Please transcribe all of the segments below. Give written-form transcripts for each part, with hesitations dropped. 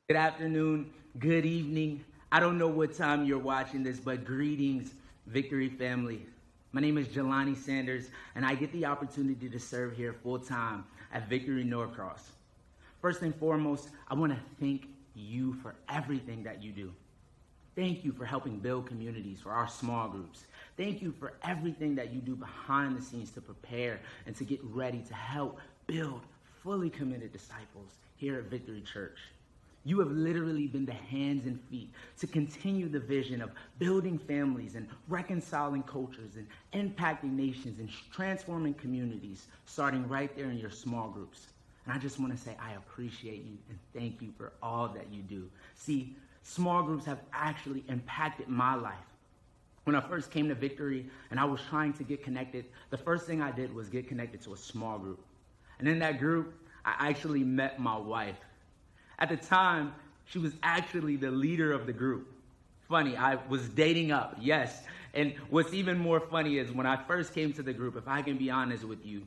Good afternoon, good evening. I don't know what time you're watching this, but greetings, Victory family. My name is Jelani Sanders, and I get the opportunity to serve here full time at Victory Norcross. First and foremost, I want to thank you for everything that you do. Thank you for helping build communities for our small groups. Thank you for everything that you do behind the scenes to prepare and to get ready to help build fully committed disciples here at Victory Church. You have literally been the hands and feet to continue the vision of building families and reconciling cultures and impacting nations and transforming communities, starting right there in your small groups. And I just want to say I appreciate you and thank you for all that you do. See, small groups have actually impacted my life. When I first came to Victory and I was trying to get connected, the first thing I did was get connected to a small group. And in that group, I actually met my wife. At the time, she was actually the leader of the group. Funny, I was dating up, yes. And what's even more funny is when I first came to the group, if I can be honest with you,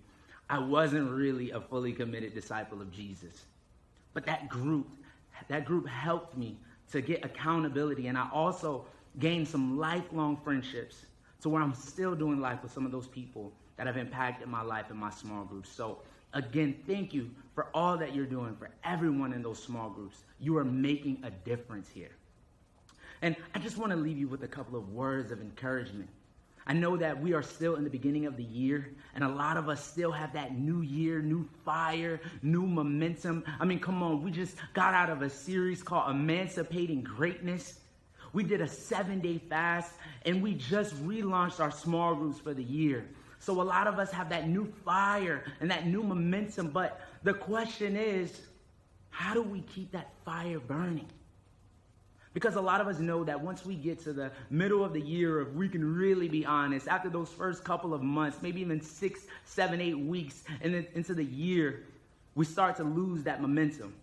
I wasn't really a fully committed disciple of Jesus. But that group helped me to get accountability, and I also gained some lifelong friendships to where I'm still doing life with some of those people that have impacted my life in my small groups. So again, thank you for all that you're doing for everyone in those small groups. You are making a difference here. And I just want to leave you with a couple of words of encouragement. I know that we are still in the beginning of the year, and a lot of us still have that new year, new fire, new momentum. I mean, come on, we just got out of a series called Emancipating Greatness. We did a 7-day fast, and we just relaunched our small groups for the year. So a lot of us have that new fire and that new momentum, but the question is, how do we keep that fire burning? Because a lot of us know that once we get to the middle of the year, if we can really be honest, after those first couple of months, maybe even 6, 7, 8 weeks into the year, we start to lose that momentum.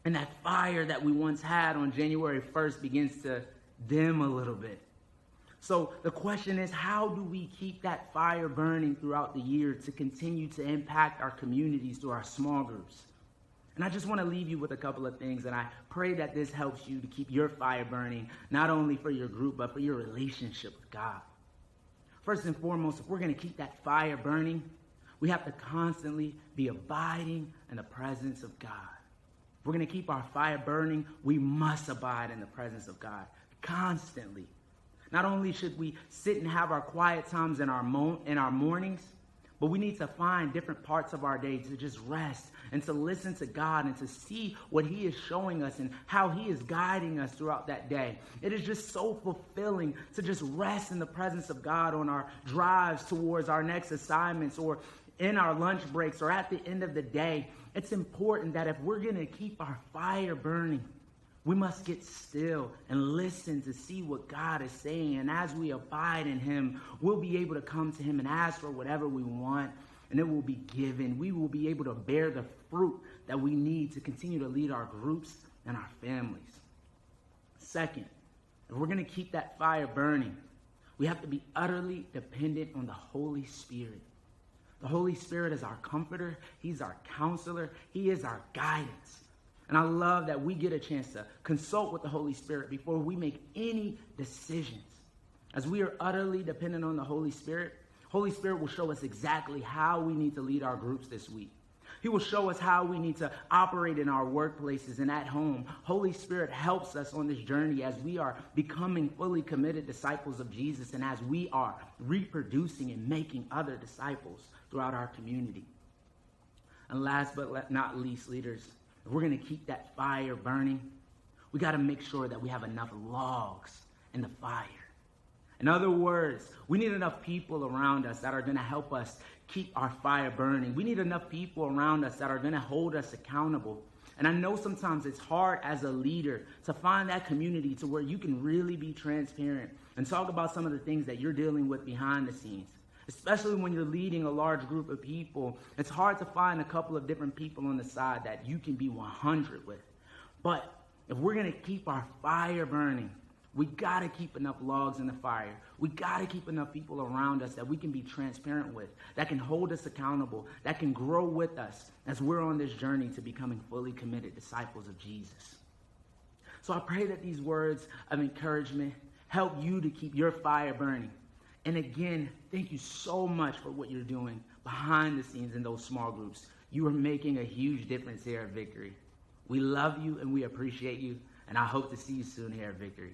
And that fire that we once had on January 1st begins to dim a little bit. So the question is, how do we keep that fire burning throughout the year to continue to impact our communities through our small groups? And I just want to leave you with a couple of things, and I pray that this helps you to keep your fire burning, not only for your group, but for your relationship with God. First and foremost, if we're going to keep that fire burning, we have to constantly be abiding in the presence of God. If we're going to keep our fire burning, we must abide in the presence of God constantly. Not only should we sit and have our quiet times in our mornings, but we need to find different parts of our day to just rest and to listen to God and to see what He is showing us and how He is guiding us throughout that day. It is just so fulfilling to just rest in the presence of God on our drives towards our next assignments or in our lunch breaks or at the end of the day. It's important that if we're going to keep our fire burning, we must get still and listen to see what God is saying. And as we abide in Him, we'll be able to come to Him and ask for whatever we want, and it will be given. We will be able to bear the fruit that we need to continue to lead our groups and our families. Second, if we're going to keep that fire burning, we have to be utterly dependent on the Holy Spirit. The Holy Spirit is our comforter. He's our counselor. He is our guidance. And I love that we get a chance to consult with the Holy Spirit before we make any decisions. As we are utterly dependent on the Holy Spirit will show us exactly how we need to lead our groups this week. He will show us how we need to operate in our workplaces and at home. Holy Spirit helps us on this journey as we are becoming fully committed disciples of Jesus and as we are reproducing and making other disciples throughout our community. And last but not least, leaders, if we're going to keep that fire burning, we got to make sure that we have enough logs in the fire. In other words, we need enough people around us that are going to help us keep our fire burning. We need enough people around us that are going to hold us accountable. And I know sometimes it's hard as a leader to find that community to where you can really be transparent and talk about some of the things that you're dealing with behind the scenes. Especially when you're leading a large group of people, it's hard to find a couple of different people on the side that you can be 100 with. But if we're going to keep our fire burning, we got to keep enough logs in the fire. We got to keep enough people around us that we can be transparent with, that can hold us accountable, that can grow with us as we're on this journey to becoming fully committed disciples of Jesus. So I pray that these words of encouragement help you to keep your fire burning. And again, thank you so much for what you're doing behind the scenes in those small groups. You are making a huge difference here at Victory. We love you and we appreciate you, and I hope to see you soon here at Victory.